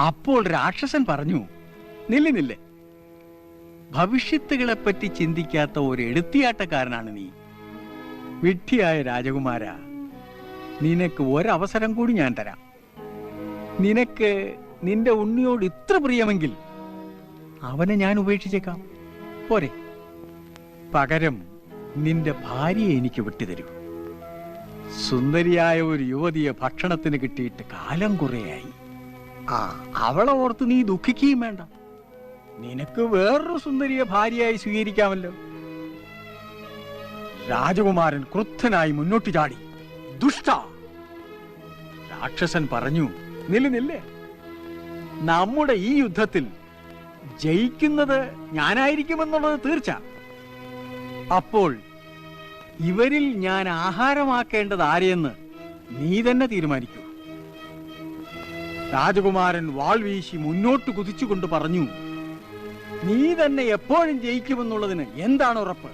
അപ്പോൾ രാക്ഷസൻ പറഞ്ഞു, നില്ല്, ഭവിഷ്യത്തുകളെപ്പറ്റി ചിന്തിക്കാത്ത ഒരു എടുത്തിയാട്ടക്കാരനാണ് നീ. വിഡ്ഢിയായ രാജകുമാര, നിനക്ക് ഒരവസരം കൂടി ഞാൻ തരാം. നിനക്ക് നിന്റെ ഉണ്ണിയോട് ഇത്ര പ്രിയമെങ്കിൽ അവനെ ഞാൻ ഉപേക്ഷിച്ചേക്കാം, പോരെ? പകരം നിന്റെ ഭാര്യയെ എനിക്ക് വിട്ടുതരൂ. സുന്ദരിയായ ഒരു യുവതിയെ ഭക്ഷണത്തിന് കിട്ടിയിട്ട് കാലം കുറേയായി. അവളെ ഓർത്ത് നീ ദുഃഖിക്കുകയും വേണ്ട. നിനക്ക് വേറൊരു സുന്ദരിയെ ഭാര്യയായി സ്വീകരിക്കാമല്ലോ. രാജകുമാരൻ ക്രുദ്ധനായി മുന്നോട്ട് ചാടി. ദുഷ്ട! രാക്ഷസൻ പറഞ്ഞു, നില്ല്. നമ്മുടെ ഈ യുദ്ധത്തിൽ ജയിക്കുന്നത് ഞാനായിരിക്കുമെന്നുള്ളത് തീർച്ച. അപ്പോൾ ഇവരിൽ ഞാൻ ആഹാരമാക്കേണ്ടത് ആരെയെന്ന് നീ തന്നെ തീരുമാനിക്കൂ. രാജകുമാരൻ വാൾ വീശി മുന്നോട്ട് കുതിച്ചുകൊണ്ട് പറഞ്ഞു, നീ തന്നെ എപ്പോഴും ജയിക്കുമെന്നുള്ളതിന് എന്താണ് ഉറപ്പ്?